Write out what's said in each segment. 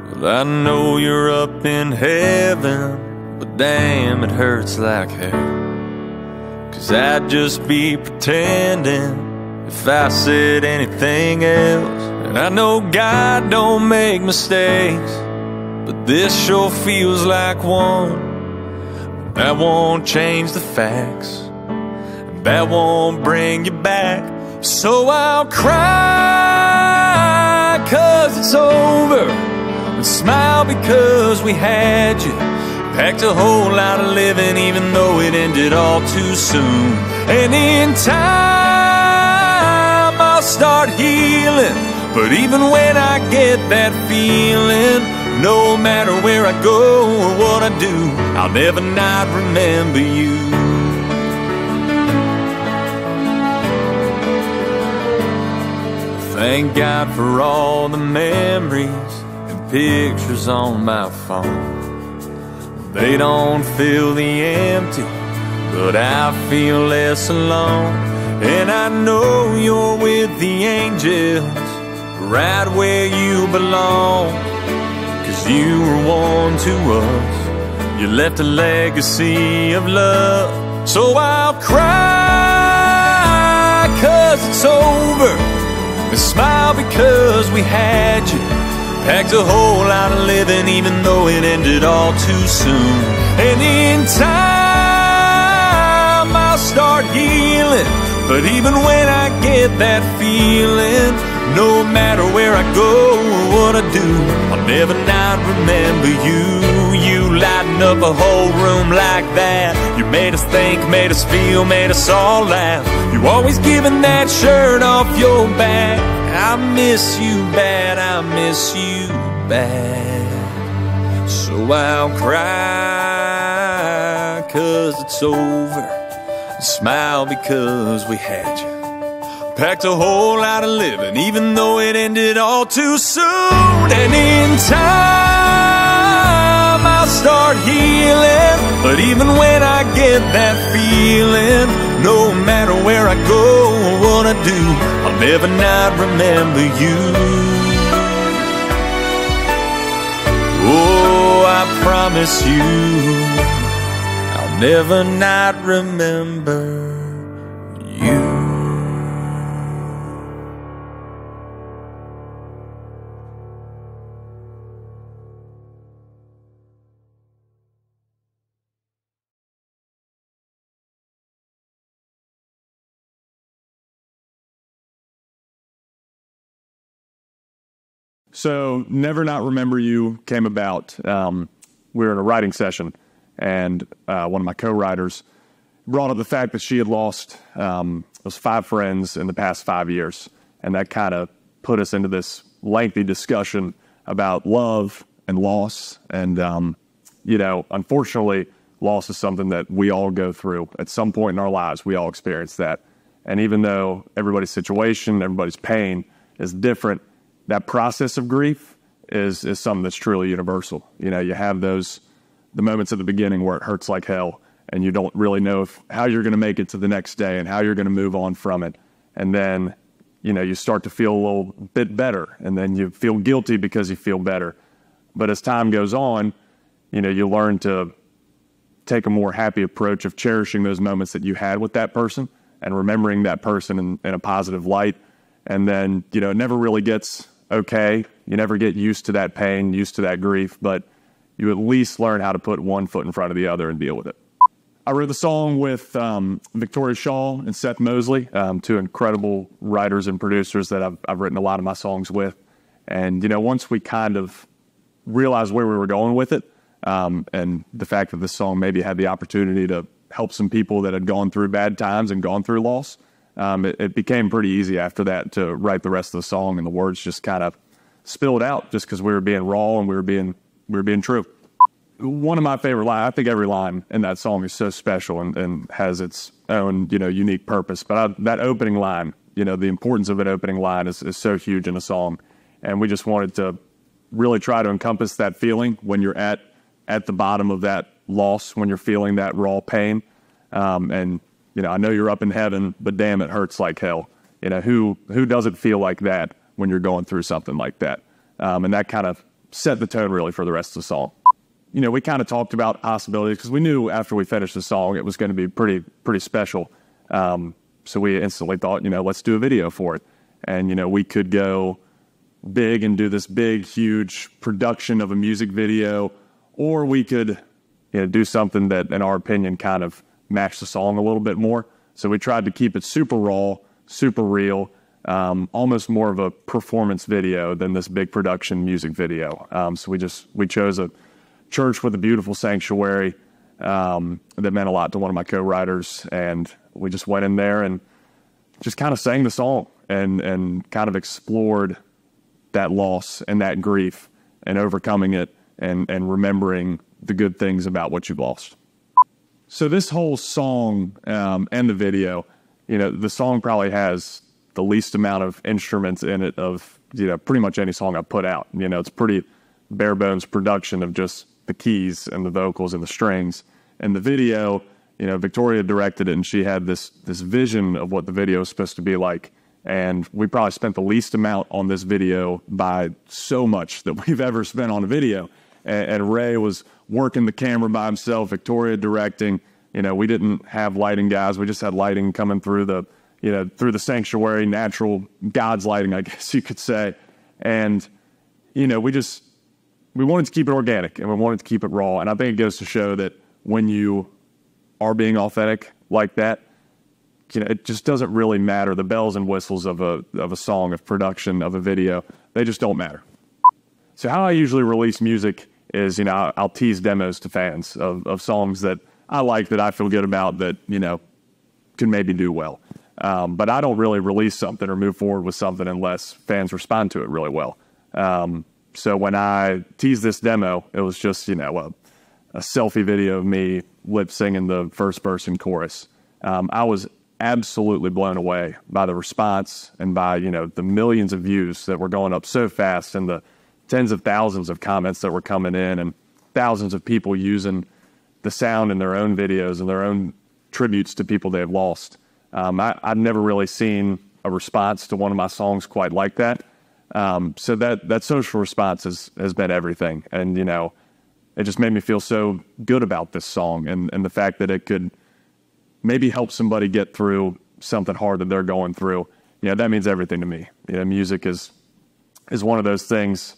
Well, I know you're up in heaven, but damn, it hurts like hell. 'Cause I'd just be pretending if I said anything else. And I know God don't make mistakes, but this sure feels like one. That won't change the facts, that won't bring you back. So I'll cry 'cause it's over, and smile because we had you. Packed a whole lot of living even though it ended all too soon. And in time I'll start healing, but even when I get that feeling, no matter where I go or what I do, I'll never not remember you. Thank God for all the memories and pictures on my phone. They don't fill the empty, but I feel less alone. And I know you're with the angels, right where you belong. 'Cause you were one to us, you left a legacy of love. So I'll cry 'cause it's over, and smile because we had you. Packed a whole lot of living even though it ended all too soon. And in time I'll start healing, but even when I get that feeling, no matter where I go or what I do, I'll never not remember you. You lighten up a whole room like that. You made us think, made us feel, made us all laugh. You always giving that shirt off your back. I miss you bad, I miss you bad. So I'll cry 'cause it's over, and smile because we had you. Packed a whole lot of living even though it ended all too soon. And in time I'll start healing, but even when I get that feeling, no matter where I go or what I do, I'll never not remember you. Oh, I promise you, I'll never not remember you. So Never Not Remember You came about. We were in a writing session, and one of my co-writers brought up the fact that she had lost those 5 friends in the past 5 years. And that kind of put us into this lengthy discussion about love and loss. And, unfortunately, loss is something that we all go through. At some point in our lives, we all experience that. And even though everybody's situation, everybody's pain is different, that process of grief is something that's truly universal. You have the moments at the beginning where it hurts like hell, and you don't really know how you're going to make it to the next day and how you're going to move on from it. And then, you start to feel a little bit better, and then you feel guilty because you feel better. But as time goes on, you learn to take a more happy approach of cherishing those moments that you had with that person and remembering that person in a positive light. And then, it never really gets okay. You never get used to that pain, used to that grief, but you at least learn how to put one foot in front of the other and deal with it. I wrote the song with Victoria Shaw and Seth Mosley, 2 incredible writers and producers that I've written a lot of my songs with. And, once we kind of realized where we were going with it, and the fact that this song maybe had the opportunity to help some people that had gone through bad times and gone through loss, it became pretty easy after that to write the rest of the song, and the words just kind of spilled out just because we were being raw and we were being true. One of my favorite lines, I think every line in that song is so special and has its own, unique purpose. But that opening line, the importance of an opening line is so huge in a song. And we just wanted to really try to encompass that feeling when you're at the bottom of that loss, when you're feeling that raw pain. And I know you're up in heaven, but damn, it hurts like hell. Who doesn't feel like that when you're going through something like that? And that kind of set the tone really for the rest of the song. You know, we kind of talked about possibilities because we knew after we finished the song it was going to be pretty special. So we instantly thought, you know, let's do a video for it. And, you know, we could go big and do this big, huge production of a music video, or we could, you know, do something that, in our opinion, kind of matched the song a little bit more. So we tried to keep it super raw, super real, almost more of a performance video than this big production music video. So we chose a church with a beautiful sanctuary that meant a lot to one of my co-writers, and we just went in there and just kind of sang the song and kind of explored that loss and that grief and overcoming it and remembering the good things about what you've lost. So this whole song and the video, you know, the song probably has the least amount of instruments in it of, you know, pretty much any song I've put out. You know, it's pretty bare bones production of just the keys and the vocals and the strings. And the video, you know, Victoria directed it, and she had this vision of what the video is supposed to be like. And we probably spent the least amount on this video by so much that we've ever spent on a video. And Ray was working the camera by himself, Victoria directing. You know, we didn't have lighting guys. We just had lighting coming through through the sanctuary, natural God's lighting, I guess you could say. And, you know, we wanted to keep it organic and we wanted to keep it raw. And I think it goes to show that when you are being authentic like that, you know, it just doesn't really matter. The bells and whistles of a song, of production, of a video, they just don't matter. So how I usually release music is, you know, I'll tease demos to fans of songs that I like, that I feel good about, that, you know, can maybe do well. But I don't really release something or move forward with something unless fans respond to it really well. So when I teased this demo, it was just, you know, a selfie video of me lip singing the first verse and chorus. I was absolutely blown away by the response and by, you know, the millions of views that were going up so fast, and the tens of thousands of comments that were coming in, and thousands of people using the sound in their own videos and their own tributes to people they've lost. I've never really seen a response to one of my songs quite like that. So that social response has been everything. And, you know, it just made me feel so good about this song and the fact that it could maybe help somebody get through something hard that they're going through. You know, that means everything to me. You know, music is one of those things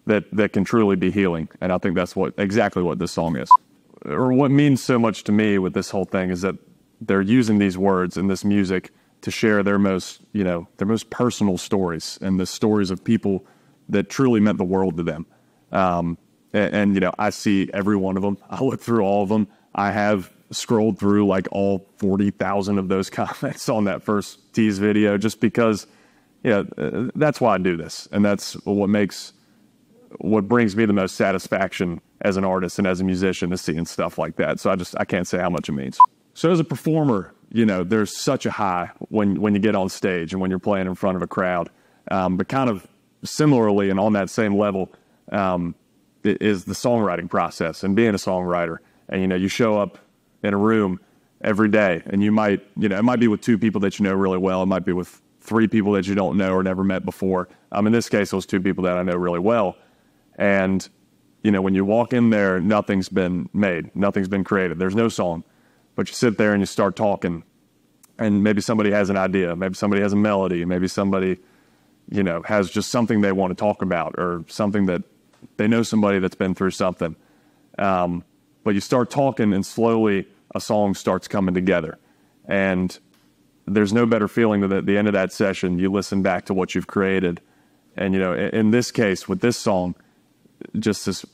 that can truly be healing. And I think that's exactly what this song is. Or what means so much to me with this whole thing is that they're using these words and this music to share their most personal stories, and the stories of people that truly meant the world to them. And you know, I see every one of them. I look through all of them. I have scrolled through like all 40,000 of those comments on that first tease video, just because, you know, that's why I do this. And that's what brings me the most satisfaction as an artist and as a musician, is seeing stuff like that. So I can't say how much it means. So as a performer, you know, there's such a high when you get on stage and when you're playing in front of a crowd. But kind of similarly and on that same level is the songwriting process and being a songwriter. And, you know, you show up in a room every day, and you might, you know, it might be with two people that you know really well. It might be with three people that you don't know or never met before. In this case, it was two people that I know really well. And, you know, when you walk in there, nothing's been made. Nothing's been created. There's no song. But you sit there and you start talking, and maybe somebody has an idea. Maybe somebody has a melody. Maybe somebody, you know, has just something they want to talk about, or something that they know somebody that's been through something. But you start talking, and slowly a song starts coming together. And there's no better feeling than at the end of that session, you listen back to what you've created. And, you know, in this case, with this song, just this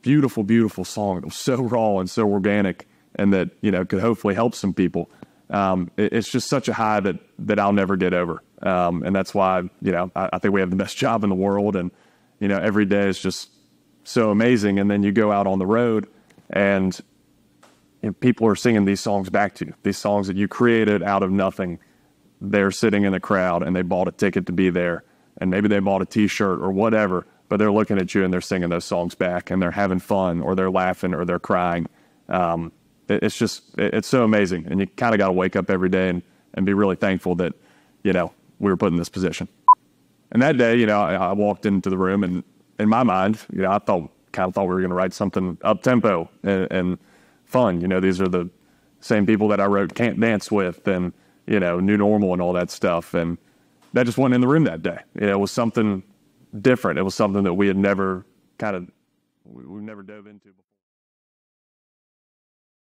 beautiful, beautiful song that was so raw and so organic, and that, you know, could hopefully help some people. It's just such a high that I'll never get over. And that's why, you know, I think we have the best job in the world, and, you know, every day is just so amazing. And then you go out on the road, and, you know, people are singing these songs back to you, these songs that you created out of nothing. They're sitting in a crowd, and they bought a ticket to be there, and maybe they bought a T-shirt or whatever, but they're looking at you and they're singing those songs back, and they're having fun, or they're laughing, or they're crying. It's so amazing. And you kind of got to wake up every day and be really thankful that, you know, we were put in this position. And that day, you know, I walked into the room, and in my mind, I kind of thought we were going to write something up-tempo and fun. These are the same people that I wrote Can't Dance with and, New Normal and all that stuff. And that just wasn't in the room that day. It was something different. It was something that we've never dove into before.